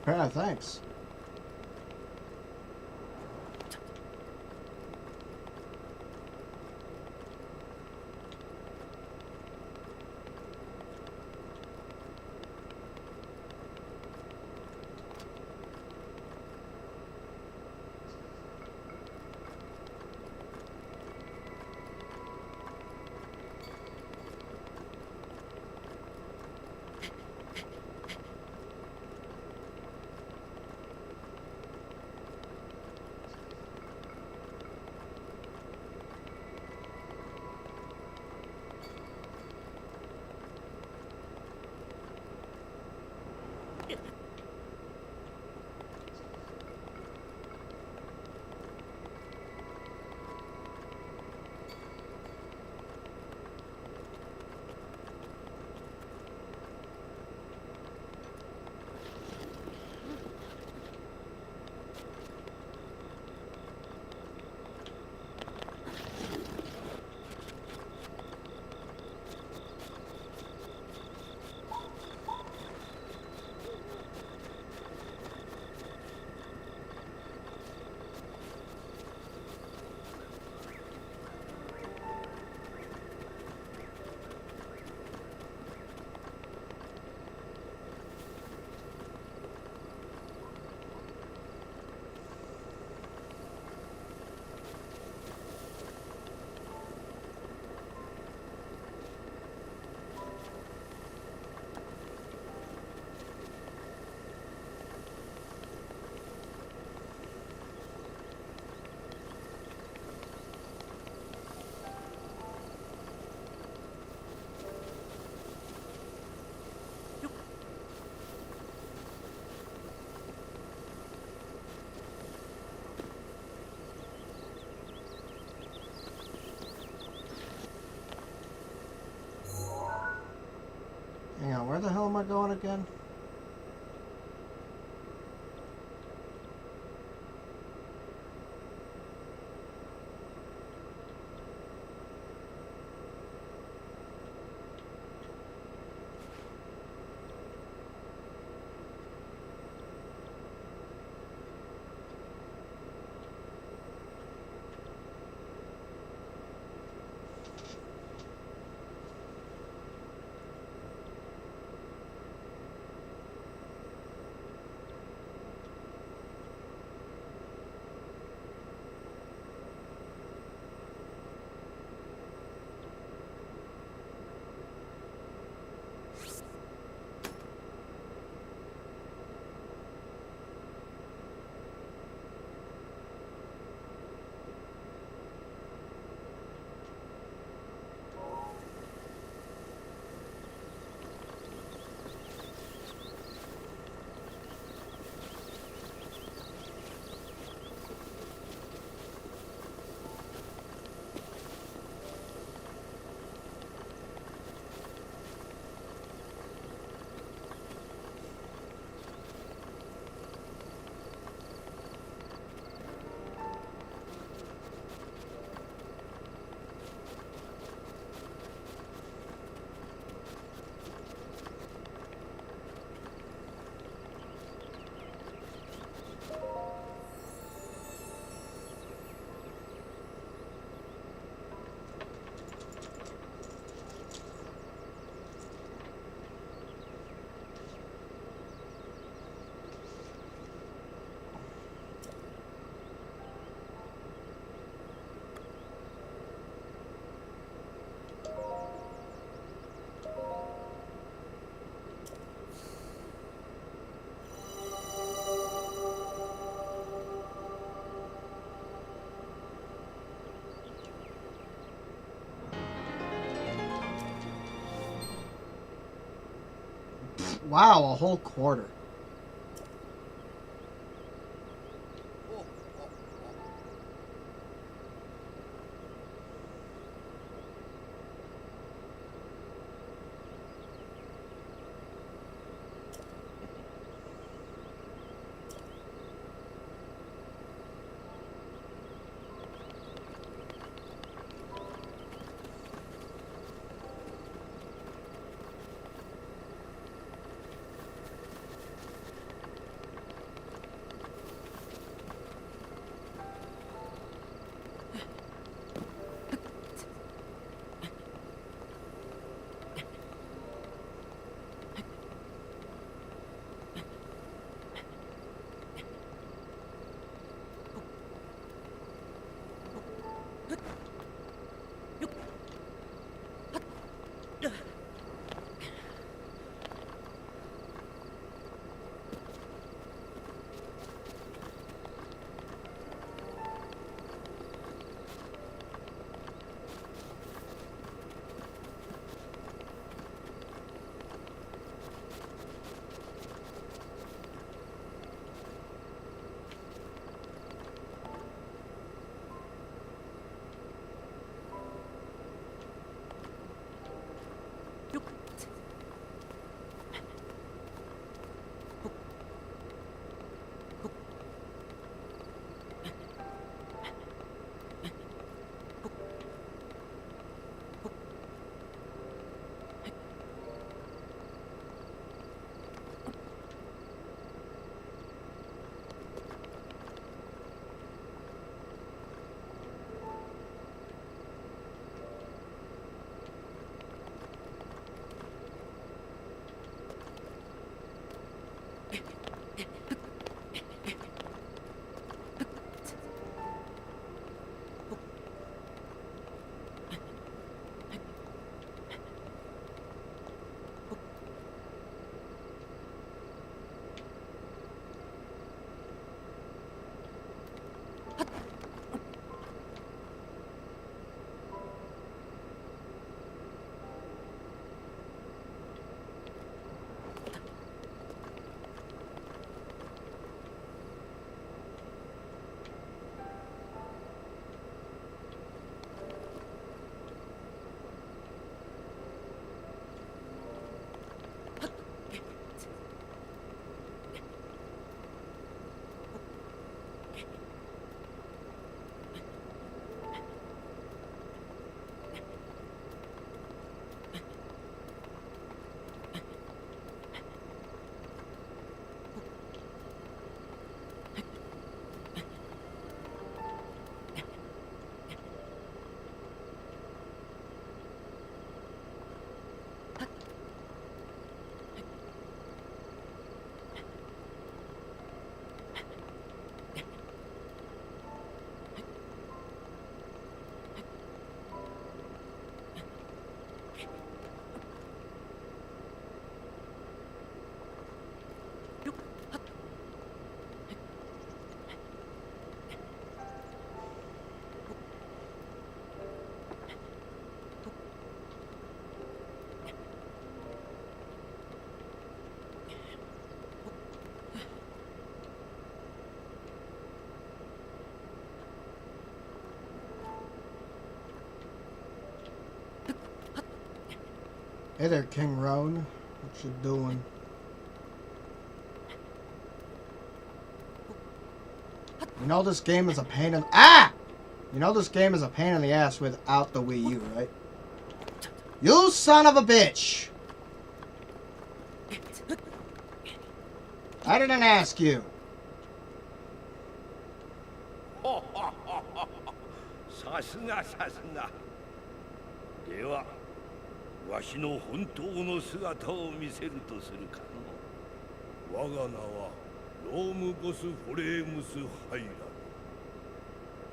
Yeah, thanks. Where the hell am I going again? Wow, a whole quarter. Hey there, King Roan. What you doing? You know this game is a pain in... Ah! You know this game is a pain in the ass without the Wii U, right? You son of a bitch! I didn't ask you. さすがさすが。では、わしの本当の姿を見せるとするかの。我が名はロームボス・フォレームス・ハイラ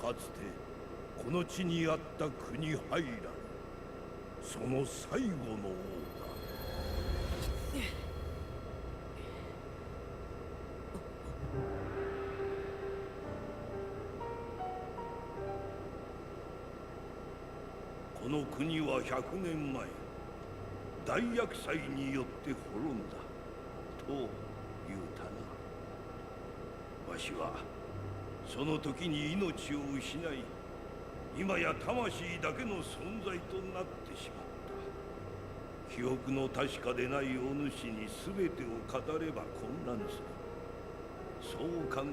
ル。かつてこの地にあった国ハイラル。その最後の王だ。この国は100年前大厄災によって滅んだと言うたな。わしはその時に命を失い、今や魂だけの存在となってしまった。記憶の確かでないお主に全てを語れば混乱する。そう考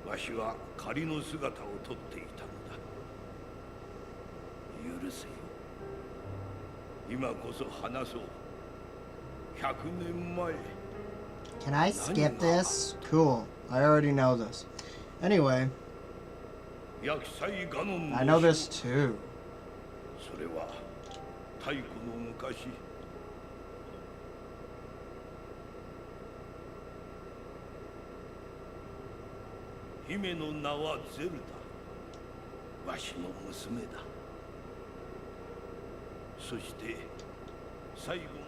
え、わしは仮の姿をとっていたのだ。許せよ。今こそ話そう。100年前。 Can I skip this? Cool. I already know this. Anyway. I know this too. それは太古の昔。姫の名はゼルダ。わしの娘だ。そして最後まで。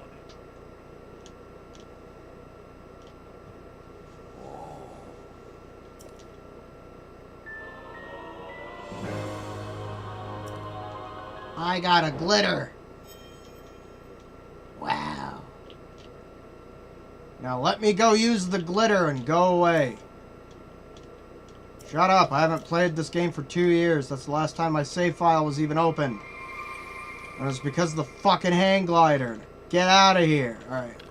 I got a glitter. Wow. Now let me go use the glitter and go away. Shut up. I haven't played this game for 2 years. That's the last time my save file was even open. And it's because of the fucking hang glider. Get out of here. Alright.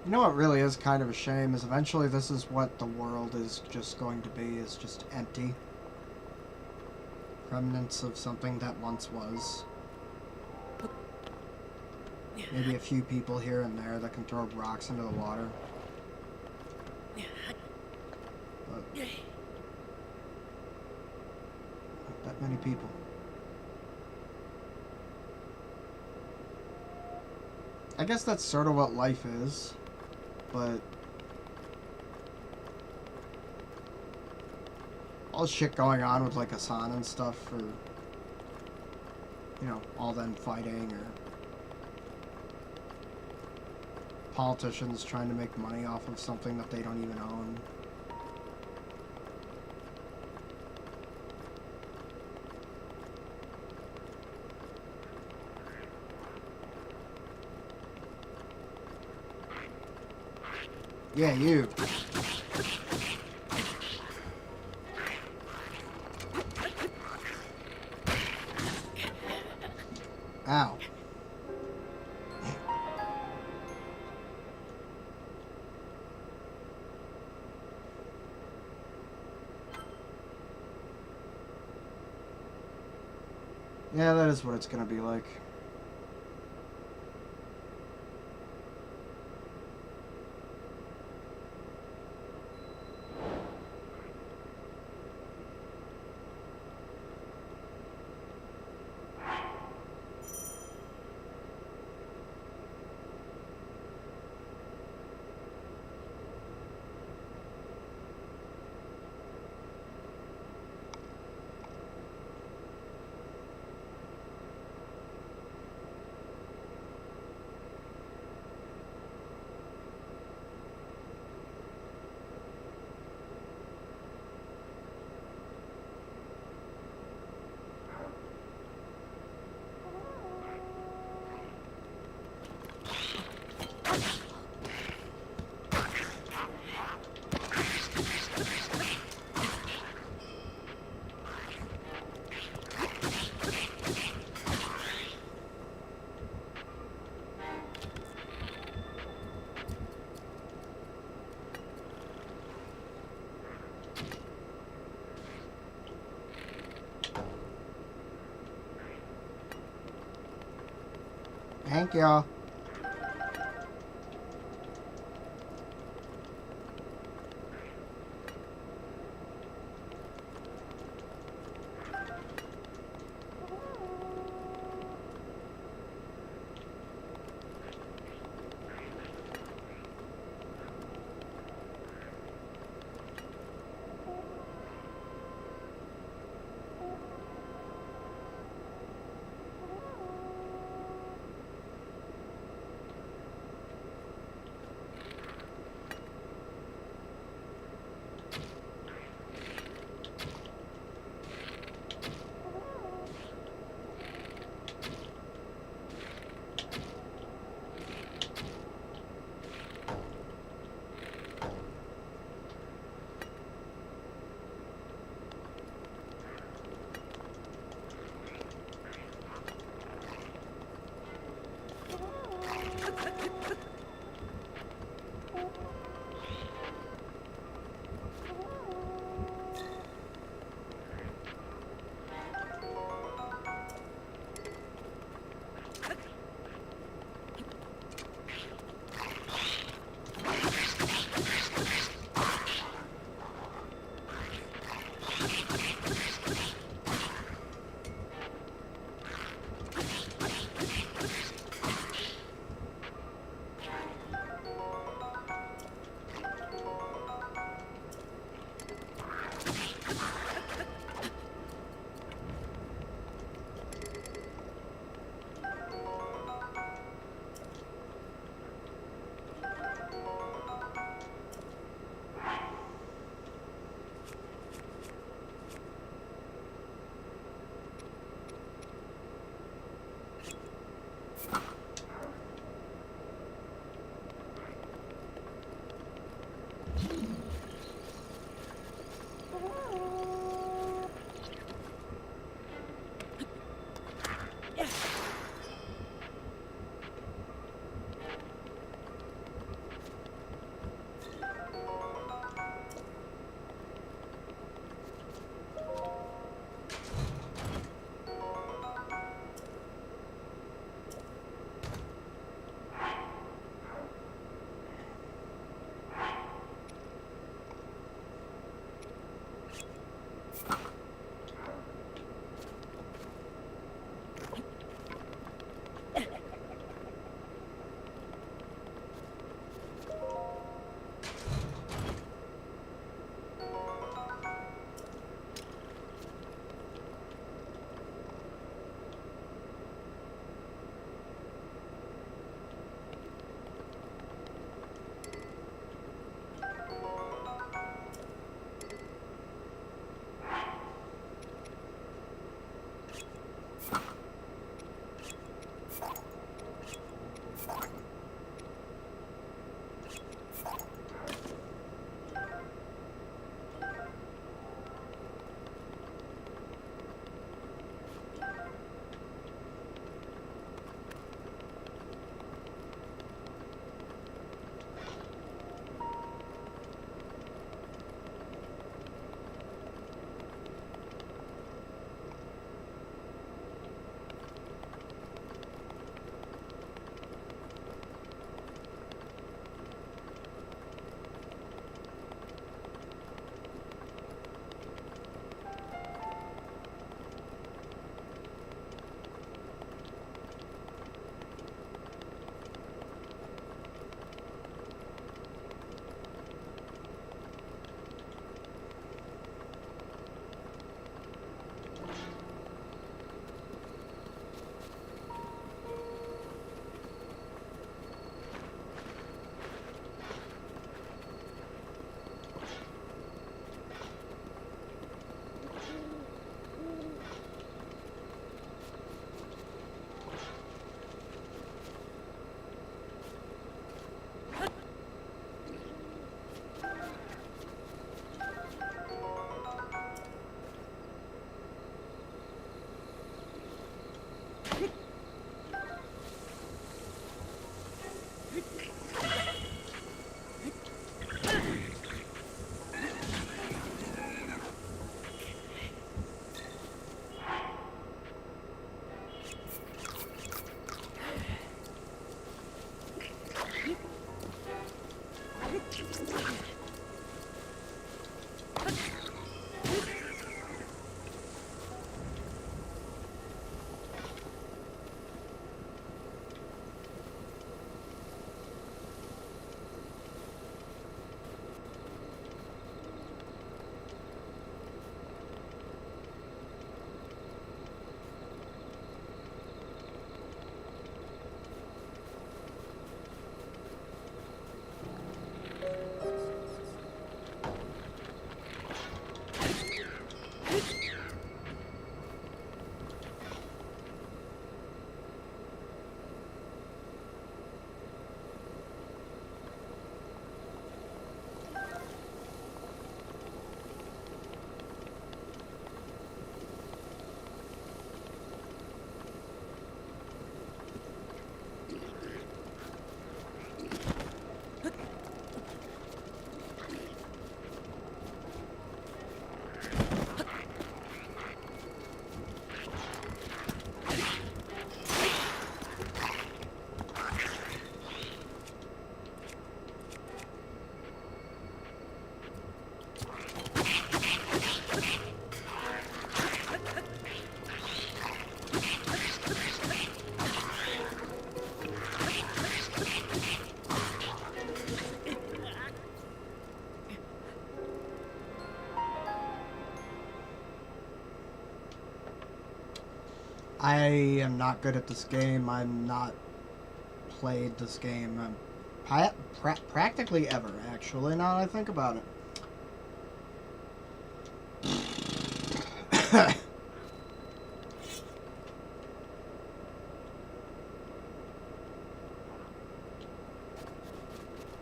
You know what really is kind of a shame is eventually this is what the world is just going to be, is just empty. Remnants of something that once was. Maybe a few people here and there that can throw rocks into the water. But not that many people. I guess that's sort of what life is, but all the shit going on with like Hassan and stuff, or you know, all them fighting, or politicians trying to make money off of something that they don't even own. Yeah, you. Ow. Yeah, that is what it's gonna be like. Thank you. I am not good at this game. I'm not played this game practically ever, actually, now that I think about it.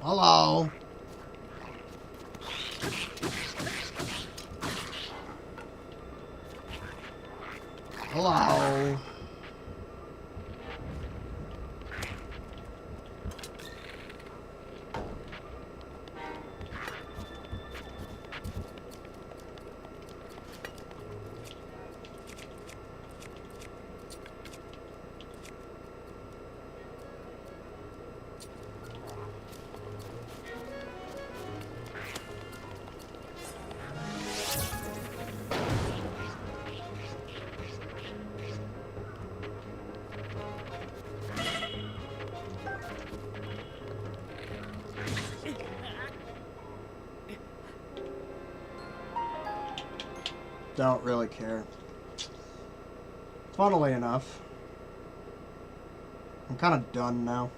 Hello. Hello. Don't really care. Funnily enough, I'm kind of done now.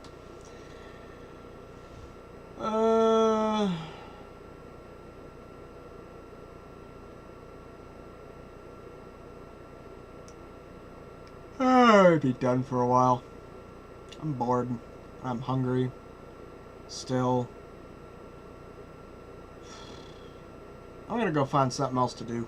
I'd be done for a while. I'm bored. I'm hungry. Still. I'm gonna go find something else to do.